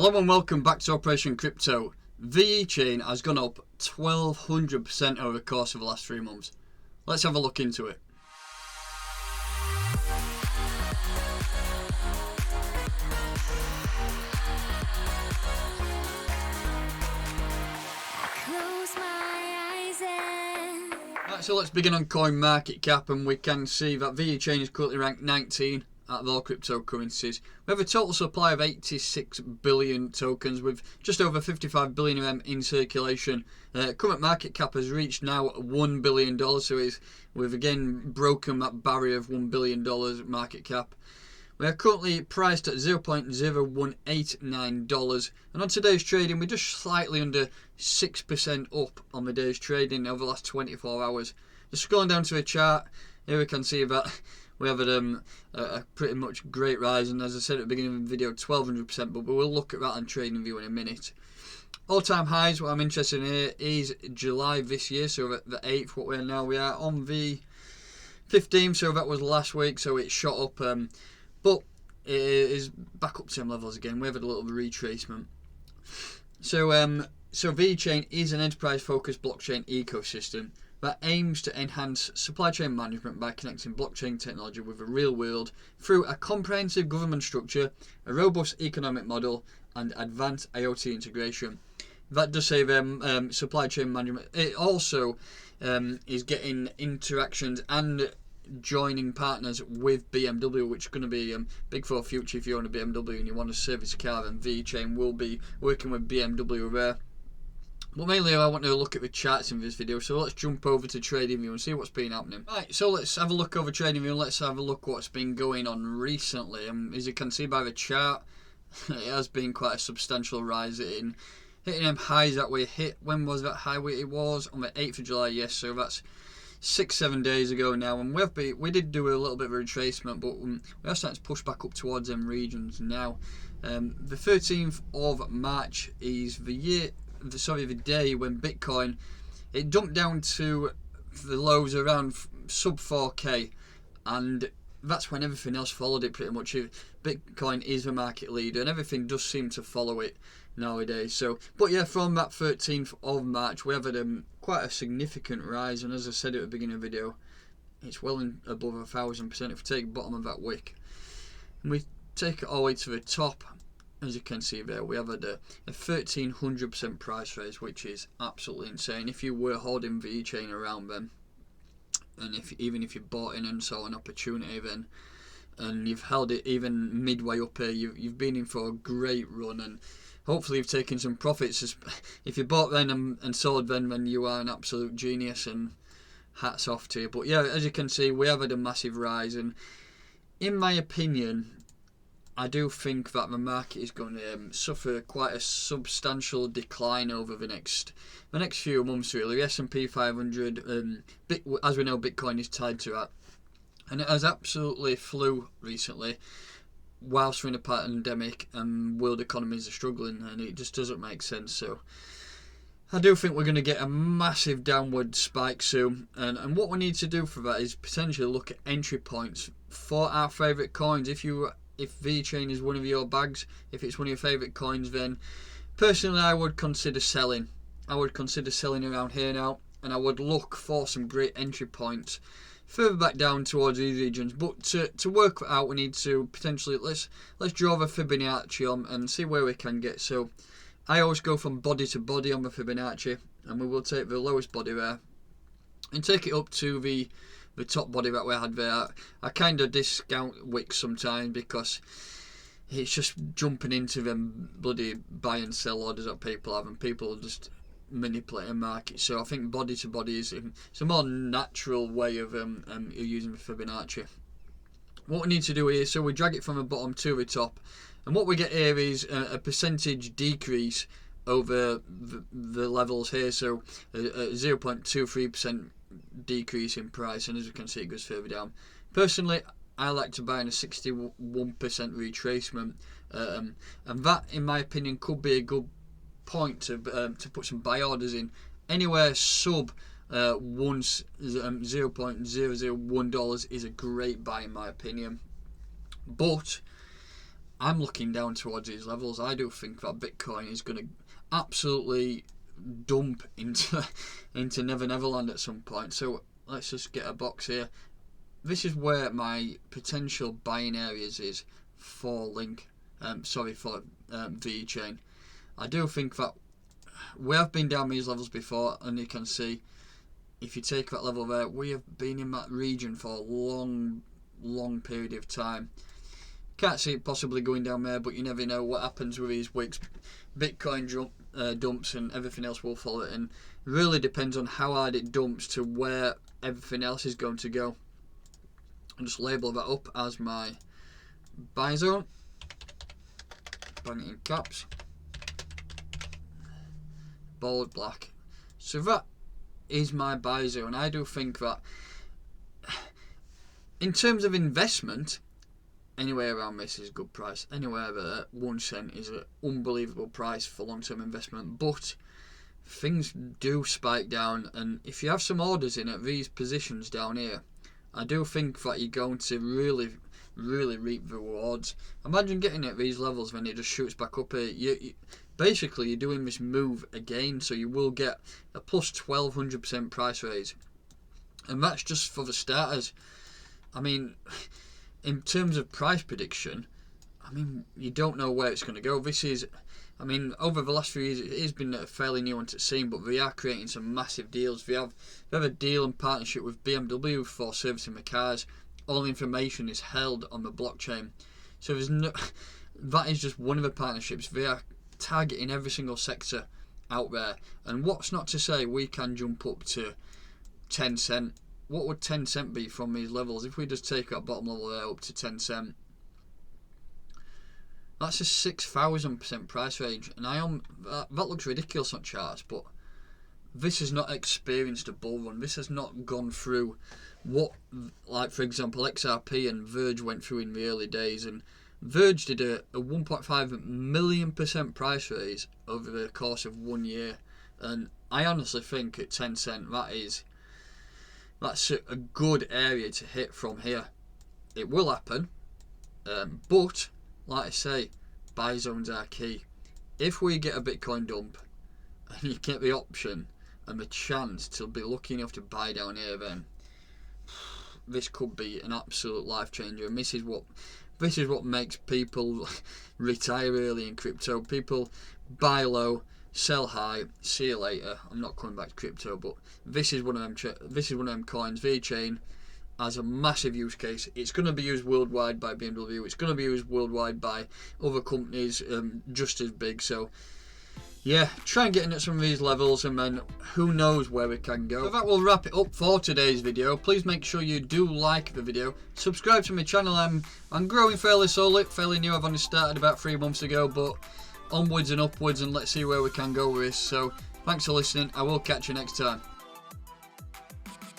Hello and welcome back to Operation Crypto. Vechain has gone up 1200% over the course of the last 3 months. Let's have a look into it. Right, so let's begin on CoinMarketCap, and we can see that Vechain is currently ranked 19 out of all cryptocurrencies. We have a total supply of 86 billion tokens with just over 55 billion of them in circulation. Current market cap has reached now $1 billion, so we've again broken that barrier of $1 billion market cap. We are currently priced at $0.0189, and on today's trading we're just slightly under 6% up on the day's trading over the last 24 hours. Just scrolling down to the chart, here we can see that we have a pretty much great rise, and as I said at the beginning of the video, 1200%, but we will look at that on Trading View in a minute. All-time highs, what I'm interested in here is July this year, so the 8th, what we are on the 15th, so that was last week, so it shot up, but it is back up to same levels again. We have a little retracement. So Vechain is an enterprise-focused blockchain ecosystem that aims to enhance supply chain management by connecting blockchain technology with the real world through a comprehensive governance structure, a robust economic model, and advanced IoT integration. That does say supply chain management. It also is getting interactions and joining partners with BMW, which is going to be big for the future. If you own a BMW and you want to service a car, then Vechain will be working with BMW there. But mainly I want to look at the charts in this video, so let's jump over to Trading View and see what's been happening. Right, so let's have a look over Trading View and let's have a look what's been going on recently. As you can see by the chart, it has been quite a substantial rise hitting them highs that we hit. When was that high? It was on the 8th of July, yes, so that's 6-7 days ago now, and we did do a little bit of a retracement, but we are starting to push back up towards them regions now. The 13th of March is the day when Bitcoin, it dumped down to the lows around sub 4k, and that's when everything else followed it pretty much. Bitcoin is the market leader and everything does seem to follow it nowadays. So, but yeah, from that 13th of March we have had quite a significant rise, and as I said at the beginning of the video, it's well above 1000%. If we take the bottom of that wick and we take it all the way to the top, as you can see there, we have had a 1300% price rise, which is absolutely insane. If you were holding Vechain around then, and even if you bought in and saw an opportunity then, and you've held it even midway up here, you've been in for a great run, and hopefully you've taken some profits. If you bought then and sold then you are an absolute genius, and hats off to you. But yeah, as you can see, we have had a massive rise, and in my opinion, I do think that the market is going to suffer quite a substantial decline over the next few months. Really, the S&P 500, as we know, Bitcoin is tied to that, and it has absolutely flew recently, whilst we're in a pandemic and world economies are struggling, and it just doesn't make sense. So I do think we're going to get a massive downward spike soon, and what we need to do for that is potentially look at entry points for our favourite coins. If Vechain is one of your bags, if it's one of your favourite coins, then personally I would consider selling. I would consider selling around here now, and I would look for some great entry points further back down towards these regions. But to work it out, we need to potentially, let's draw the Fibonacci on and see where we can get. So I always go from body to body on the Fibonacci, and we will take the lowest body there and take it up to the top body that we had there. I kind of discount wicks sometimes because it's just jumping into them bloody buy and sell orders that people have, and people just manipulate a market. So I think body to body is it's a more natural way of using the Fibonacci. What we need to do here, so we drag it from the bottom to the top, and what we get here is a percentage decrease over the levels here, so a 0.23% decrease in price, and as you can see it goes further down. Personally, I like to buy in a 61% retracement, and that in my opinion could be a good point to put some buy orders in. Anywhere sub $0.001 is a great buy in my opinion, but I'm looking down towards these levels. I do think that Bitcoin is going to absolutely dump into Never Neverland at some point. So let's just get a box here. This is where my potential buying areas is for Vechain. I do think that we have been down these levels before, and you can see if you take that level there, we have been in that region for a long period of time. Can't see it possibly going down there, but you never know what happens with these weeks. Bitcoin dumps and everything else will follow it, and really depends on how hard it dumps to where everything else is going to go. I'll just label that up as my buy zone. Bang it in caps. Bold black. So that is my buy zone. I do think that in terms of investment, anywhere around this is a good price. Anywhere at 1 cent is an unbelievable price for long-term investment. But things do spike down, and if you have some orders in at these positions down here, I do think that you're going to really reap the rewards. Imagine getting at these levels when it just shoots back up here. Basically, you're doing this move again, so you will get a plus 1200% price raise, and that's just for the starters. I mean, in terms of price prediction, I mean, you don't know where it's going to go. This is, I mean, over the last few years, it has been a fairly new one to scene, but they are creating some massive deals. They have a deal and partnership with BMW for servicing the cars. All information is held on the blockchain. So that is just one of the partnerships. They are targeting every single sector out there. And what's not to say we can jump up to 10 cent. What would 10 cent be from these levels? If we just take that bottom level there up to 10 cent, that's a 6,000% price range. And that looks ridiculous on charts, but this has not experienced a bull run. This has not gone through what, like for example, XRP and Verge went through in the early days. And Verge did a 1.5 million% price raise over the course of 1 year. And I honestly think at 10 cent, that's a good area to hit from here. It will happen, but like I say, buy zones are key. If we get a Bitcoin dump and you get the option and the chance to be lucky enough to buy down here, then this could be an absolute life changer. And this is what makes people retire early in crypto. People buy low, sell high, see you later. I'm not coming back to crypto, but this is one of them. This is one of them coins. Vechain has a massive use case. It's going to be used worldwide by BMW. It's going to be used worldwide by other companies just as big. So yeah, try and get in at some of these levels, and then who knows where we can go. So that will wrap it up for today's video. Please make sure you do like the video, subscribe to my channel. I'm growing fairly slowly, fairly new. I've only started about 3 months ago, but onwards and upwards, and let's see where we can go with this. So thanks for listening. I will catch you next time.